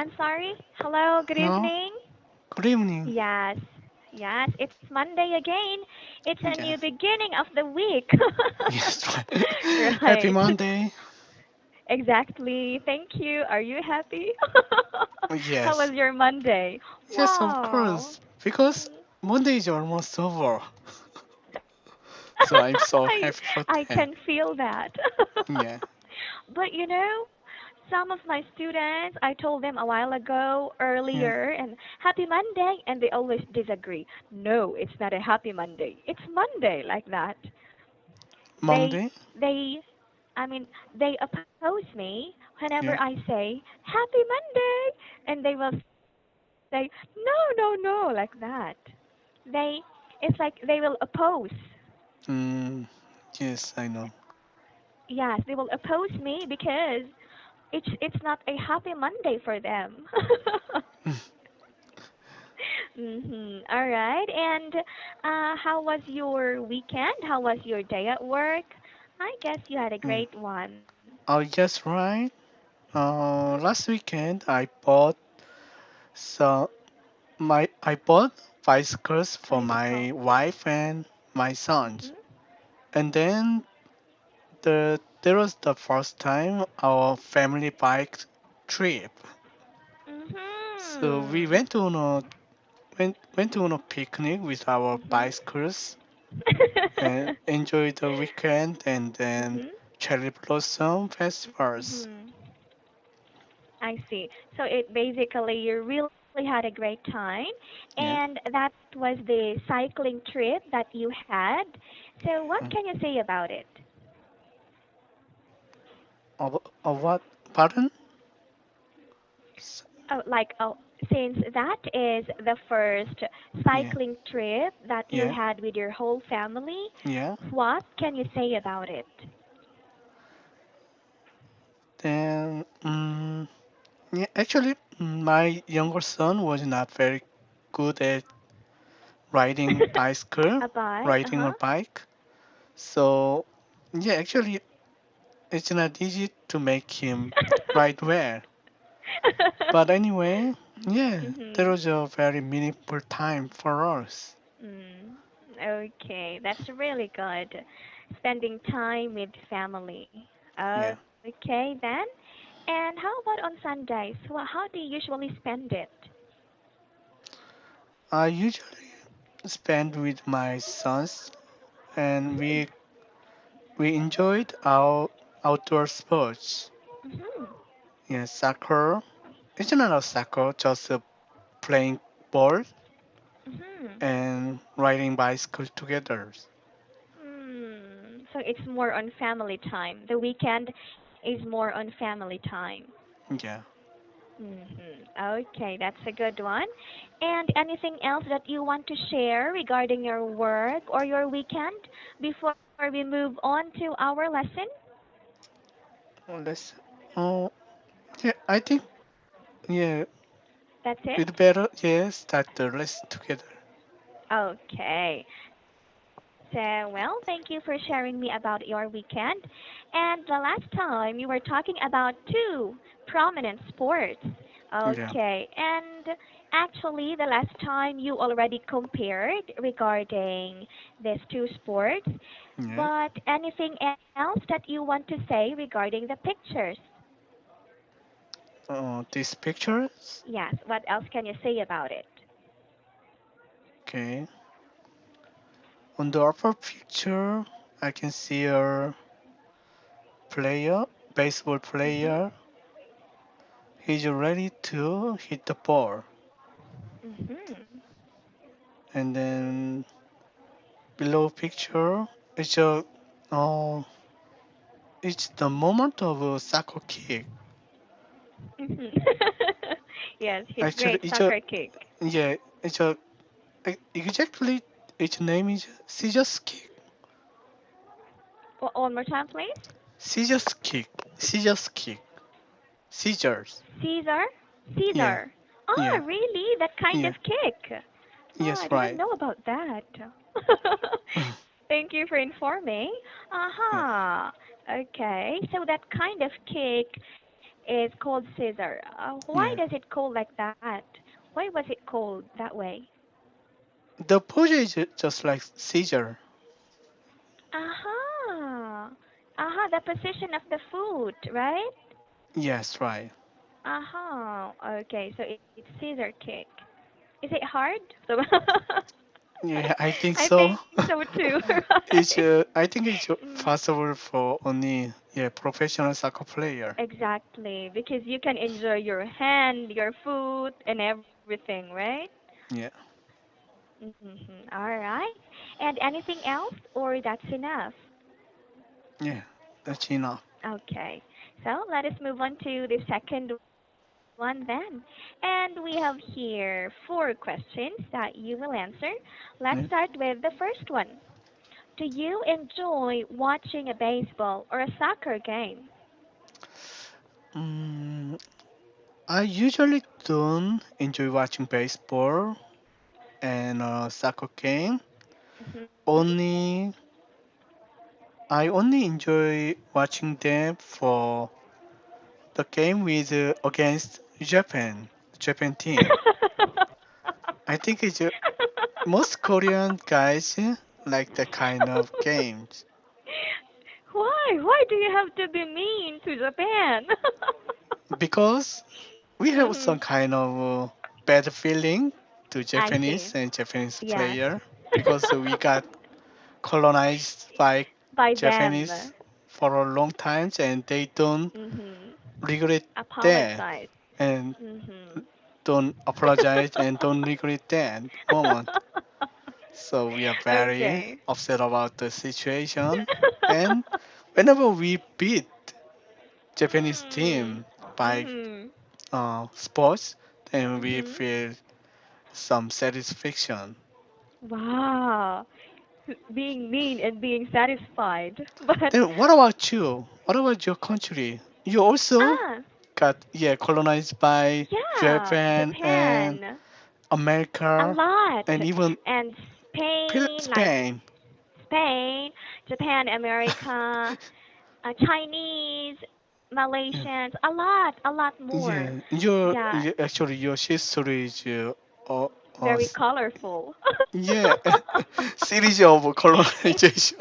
I'm sorry. Hello, good Hello, evening. good evening. Yes, yes, it's Monday again. It's a new Yes, beginning of the week. yes, right. Happy Right. Monday. Exactly. Thank you. Are you happy? How was Yes, your Monday? yes, of Wow. course. Because Mm. Monday is almost over, so I'm so I happy for I that. can feel that. Yeah. But some of my students, I told them a while ago, Yeah. earlier, and happy Monday, and they always disagree. No, it's not a happy Monday. It's Monday, like that. They, Monday. they, I mean, they oppose me whenever I Yeah. say happy Monday, and they will say no, no, no, like that. They, it's like they will oppose. Mm, yes, I know. Yes, they will oppose me because it's not a happy Monday for them. All right. And how was your weekend? How was your day at work? I guess you had a Yeah. great one. Oh, yes, right. Last weekend so I bought bicycles for Bicycle. my wife and my sons, Mhm. and then there was the first time our family bike trip. So we Mhm. went on a picnic with our Mhm. bicycles and enjoyed the weekend and then Mhm. cherry blossom festivals. Mhm. I see. So it basically you really had a great time, and Yeah. that was the cycling trip that you had. So what Mm. can you say about it? Of what? Pardon? S- Oh, since that is the first Yeah. cycling trip that you Yeah. had with your whole family, Yeah. what can you say about it? Then yeah, actually my younger son was not very good at riding bicycle, A bike? riding a Uh-huh. bike. So yeah, actually it's not easy to make him ride well. But anyway, yeah, that Mhm. was a very meaningful time for us. Mm. Okay, that's really good. Spending time with family. Yeah, Okay then. And how about on Sundays? Well, how do you usually spend it? I usually spend with my sons, and Mhm. we enjoyed our outdoor sports. Mhm. Yeah, soccer. It's not a soccer, just playing ball Mhm. and riding bicycle together. So it's more on family time. The weekend is more on family time. Yeah. Okay, that's a good one. And anything else that you want to share regarding your work or your weekend before we move on to our lesson? Let's. Oh, yeah. I think yeah. That's it? We'd better start the lesson together. Okay. So, well, thank you for sharing me about your weekend. And the last time you were talking about two prominent sports. Yeah. Okay. And actually, the last time you already compared regarding these two sports. Yeah. But anything else that you want to say regarding the pictures? These pictures. Yes. What else can you say about it? Okay. On the upper picture, I can see a player, baseball Mhm. player. He's ready to hit the ball. Mhm. And then below picture, it's a, uh, it's the moment of a soccer kick. Mhm. Yes, his Actually, great it's a, soccer kick. yeah, it's a, exactly, its name is scissors kick. One more time, please. Scissors kick. Scissors kick. Scissors. Caesar? Yeah, Caesar. Ah, yeah, really? That kind yeah. of kick. Oh, Yes, I didn't right. know about that. Thank you for informing. Yeah. Uh-huh. Okay, so that kind of kick is is called Caesar. Why Yeah. does it called like that? Why was it called that way? The Peugeot is just like Caesar. Aha. Aha, the position of the food, right? Yes, right. Aha. Okay, so it's Caesar cake. Is it hard? So Yeah, I think I think so. so too, It's right? I think it's Mm, possible for only professional soccer player. exactly, because you can enjoy your hand, your food, and everything, right? Yeah, All right. And anything else, or that's enough? yeah, that's enough. Okay. So let us move on to the second one then. And we have here four questions that you will answer. Let's Yeah. start with the first one. Do you enjoy watching a baseball or a soccer game? Mm, I usually don't enjoy watching baseball and soccer game. Hmm. Only I only enjoy watching them for the game with against Japan team. I think it's most Korean guys like that kind of games Why? Why do you have to be mean to Japan? because we have Mhm. some kind of bad feeling to I see. Japanese and Japanese Yes. player because we got colonized by By Japanese them. for a long time and they don't Mhm. regret that Apologize. and Mhm. don't apologize and don't regret that moment. So we are very Okay. upset about the situation and whenever we beat Japanese Mm. team by Mhm. sports, then we Mhm. feel some satisfaction. Wow. Being mean and being satisfied. But Then what about you? What about your country? You also ah, got colonized by yeah, Japan and Japan. A America lot. and even And Spain, like Spain. Spain, Japan, America, Chinese, Yeah, Malaysians, a lot more. yeah. Yeah, Actually your history is uh, uh, very colorful. yeah, series of it's, colonization.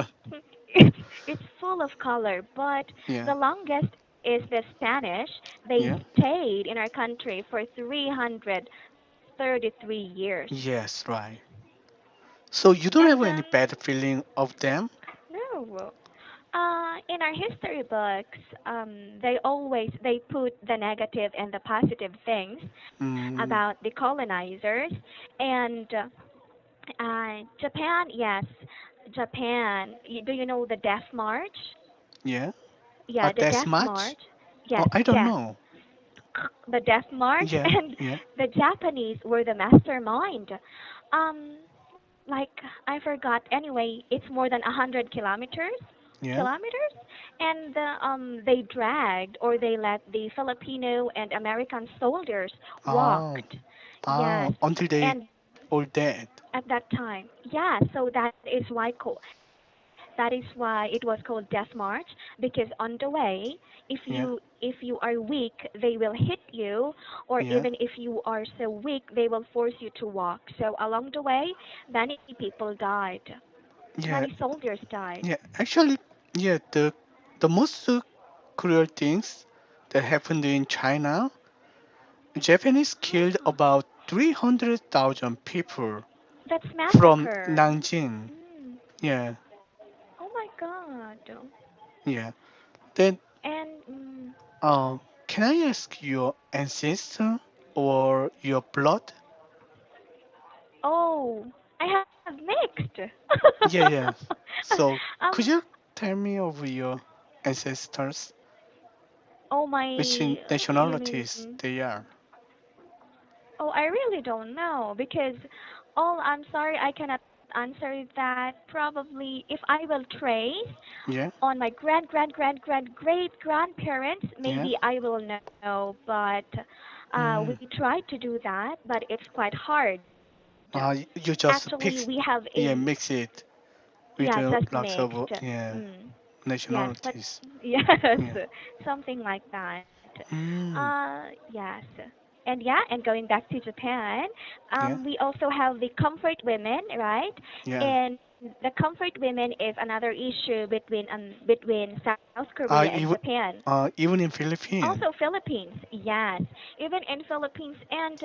it's full of color, but Yeah, the longest is the Spanish. They yeah. stayed in our country for 333 years. Yes, right. So you don't And have any bad feeling of them? no, in our history books, they put the negative and the positive things Mm, about the colonizers. And Japan, yes, Japan. Do you know the Death March? yeah. Yeah, the Death Death match? March. Oh, Yes, I don't death. know. The Death March, Yeah, and yeah, the Japanese were the mastermind. Um, like I forgot. Anyway, it's more than 100 kilometers. yeah. Kilometers, and they dragged or they let the Filipino and American soldiers Oh, walked. Yes, until they and all dead. at that time, yeah. So that is why that is why it was called Death March, because on the way, Yeah, if you are weak, they will hit you, or yeah, even if you are so weak, they will force you to walk. So along the way, many people died. Many yeah, soldiers died. yeah. Actually, yeah. The most cruel things that happened in China, Japanese killed Ah, about 300,000 people that's from massacre. Nanjing. Mm. Yeah, Oh my God. yeah. Then, And can I ask your ancestor or your blood? oh, I have mixed. Yeah, yeah. So, um, could you tell me of your ancestors? oh my, Which you nationalities mean? they are? Oh, I really don't know because I'm sorry, I cannot answer that. Probably, if I will trace Yeah, on my great grandparents, yeah. maybe I will know. But we Mm. tried to do that, but it's quite hard. You Actually, just we pick, have a yeah, mix it yeah, with just lots mixed. of, yeah. Mm. Yes, but nationalities. yes, Yeah. something like that. Mm. Yes. And yeah, and going back to Japan, Yeah. we also have the comfort women, right? Yeah. And the comfort women is another issue between South Korea and Even Japan. even in Also Philippines. Philippines, yes. Even in Philippines, and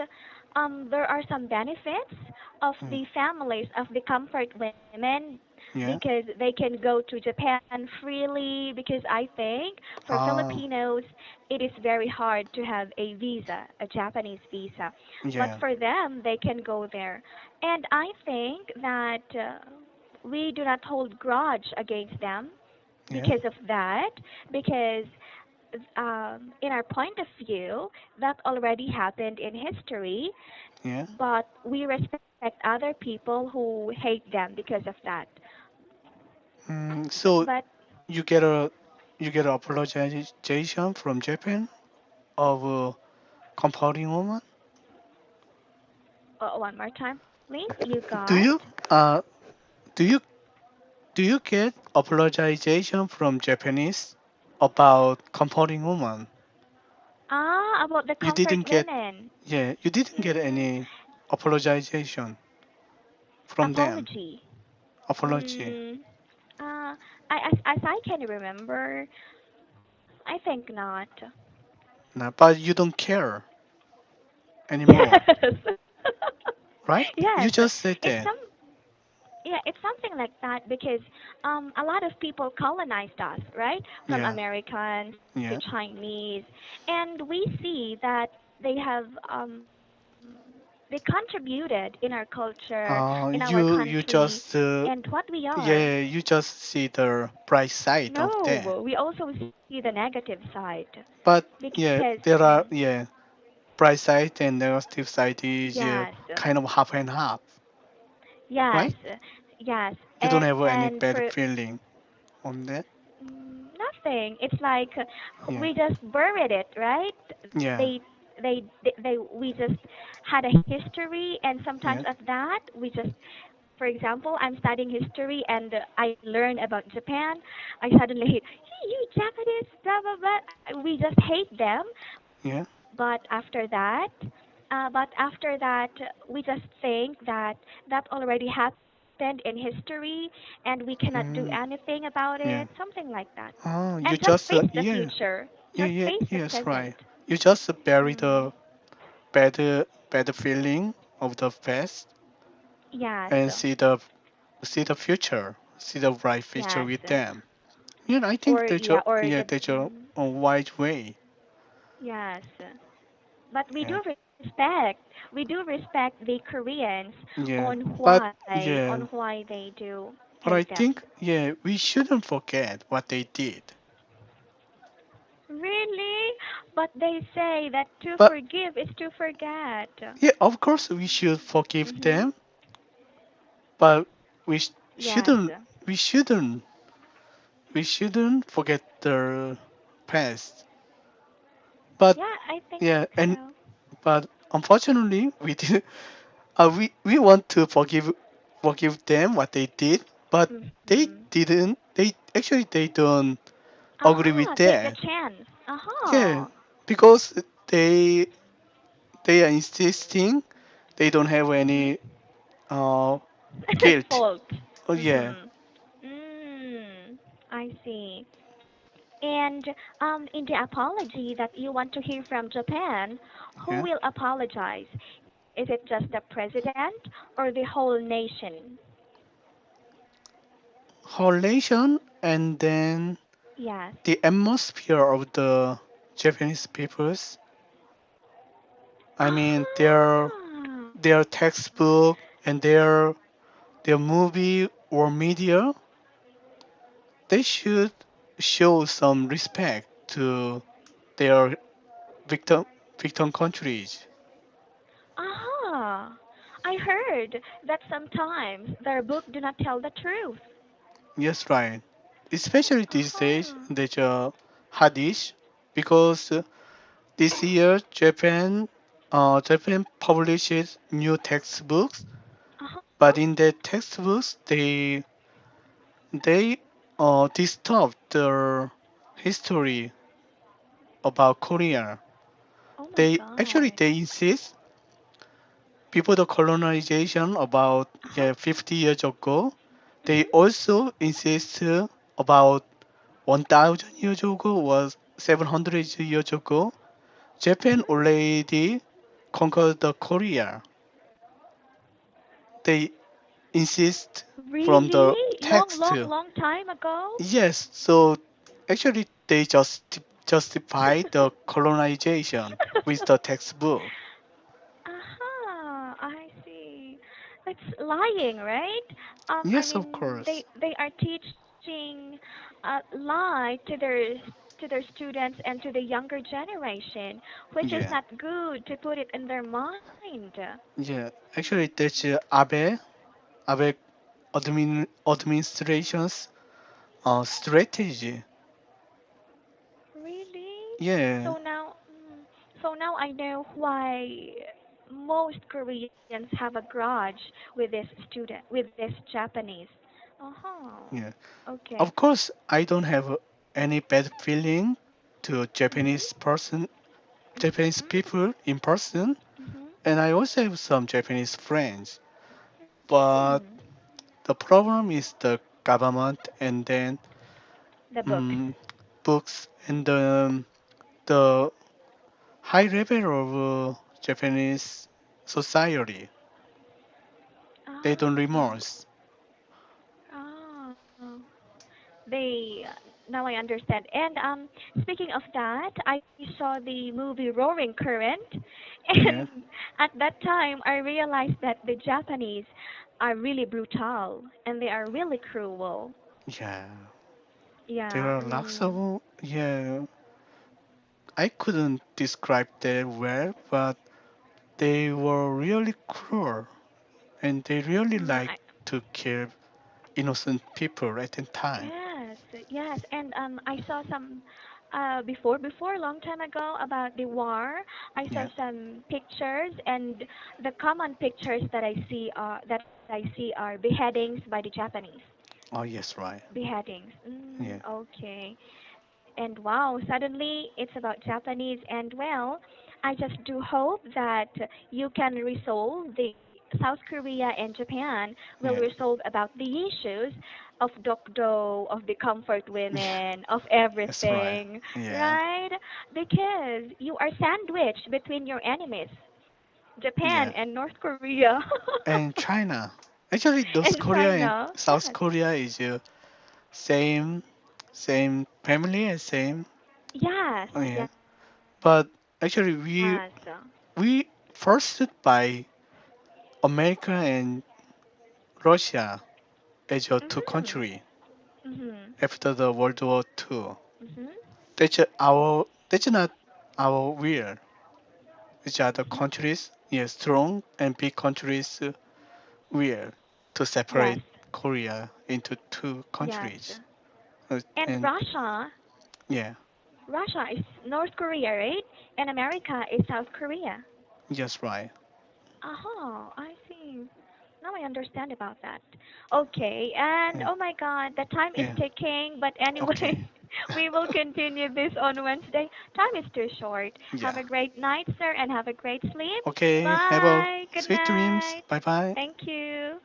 there are some benefits of Mm. the families of the comfort women Yeah. because they can go to Japan freely. Because I think for Ah. Filipinos, it is very hard to have a visa, a Japanese visa. But Yeah. for them, they can go there. And I think that we do not hold grudge against them Yeah. because of that, because in our point of view, that already happened in history, Yeah. but we respect other people who hate them because of that. So But you get a you get apologization from Japan of compounding woman. one more time, please. You Do got you do you do you get apologization from Japanese about compounding woman? about the You comfort didn't get women. you didn't get Mm, any apologization from them. apology. Apology. Mm, as I can remember, I think not. No, but you don't care anymore, Yes. right? Yes. You just said It's that. some Yeah, it's something like that because a lot of people colonized us, right? From Yeah, Americans to yeah. Chinese, and we see that they have they contributed in our culture, in our You country, just and what we are. yeah, you just see the bright side of that. No, we also see the negative side But because yeah, there are yeah bright side and negative side is yes, kind of half and half, yes, right? yes, You don't have and any for bad feeling on that. Nothing. It's like Yeah, we just buried it, right? yeah, We just had a history, and sometimes yeah, of that, we just, for example, I'm studying history and I learn about Japan. I suddenly hate, hey, you Japanese, blah blah blah. We just hate them, yeah. but after that, we just think that that already happened in history, and we cannot do Mm, anything about it, yeah. something like that. Oh, And you just just face the yeah, future, yeah, just yeah, face the yes, present. right. You just bury Mm. the better feeling of the past Yes, and see the future, see the bright future yes, with them. Yeah, I think or yeah, or yeah the that's a wide way. yes. But Yeah, we do respect the Koreans yeah, but on yeah, why they do but hate I them. think yeah we shouldn't forget what they did. Really? But they say that to But forgive is to forget. yeah, of course we should forgive Mhm. them, but Yes. shouldn't we shouldn't we shouldn't forget their past. But Yeah, I think yeah, and so. but unfortunately we did we want to forgive them what they did, but they Mhm. didn't. They don't agree with Take the that. chance. Yeah, Uh-huh. because they are insisting they don't have Mhm. any uh guilt. Fault. Oh yeah, Mhm. Mm. I see. And in the apology that you want to hear from Japan, who yeah. will apologize? Is it just the president or the whole nation? Relation and then Yes. the atmosphere of the Japanese peoples. I mean Ah. their textbook and their movie or media, they should show some respect to their victim victim countries. Aha. I heard that sometimes their book do not tell the truth. Yes, right. Especially these days, Aha. there's a Hadish because this year Japan publishes new textbooks, Uh-huh. but in the textbooks they disturb the history about Korea. Oh my They actually God. they insist before the colonization about Uh-huh. yeah 50 years ago. They Mhm. also insist about 1000 years ago was 700 years ago. Japan Mhm. already conquered the Korea. They insist from Really? the Long, text. long, long time ago? Yes, so actually they just justify the colonization with the textbook. Aha, I see. It's lying, right? I Yes, of mean, course. they are teaching lie to their students and to the younger generation, which is Yeah, not good to put it in their mind. yeah. Actually, that's Abe administration's strategy. Really? Yeah, So now, so now I know why most Koreans have a grudge with this student, with this Japanese. Oh, yeah. okay. Of course, I don't have any bad feeling to Mhm. Japanese Mhm. people in person, Mhm. and I also have some Japanese friends. But Mm. the problem is the government and then The books. um, books and the high level of Japanese society. They don't Ah. remorse. Ah. They now I understand. And speaking of that, I saw the movie Roaring Current, Yeah, and at that time I realized that the Japanese are really brutal and they are really cruel. yeah. There Yeah. are lots of yeah. I couldn't describe that well, but they were really cruel and they really like I, to kill innocent people at the time. yes, yes, and I saw some before a long time ago about the war. I saw Yeah. some pictures, and the common pictures that I see are beheadings by the Japanese. Oh yes, right. Beheadings. Yeah. Okay. And wow, suddenly it's about Japanese, and well, I just do hope that you can resolve the South Korea and Japan will Yeah. resolve about the issues of dokdo, of the comfort Yeah. women, of That's right. everything, Yeah. right? Because you are sandwiched between your enemies, Japan Yeah. and North Korea, And China. Actually, North and Korea and China. South Yes. Korea is same same family and same. Yes. Yeah. Yes. But actually, we first by America and Russia as your two Mhm. country Mhm. after the World War II. Mhm. That's not our will. It's other Mhm. countries, yeah, strong and big countries will to Yes. separate Korea into two Yes. countries. And And yeah, Russia is North Korea, right? And America is South Korea. just right. Oh, I see. Now I understand about that. Okay, and Yeah, oh my God, the time is yeah. ticking. But anyway, Okay. we will continue this on Wednesday. Time is too short. Yeah. Have a great night, sir, and have a great sleep. Okay. Have a Bye. Good sweet dreams. night. Bye bye. Thank you.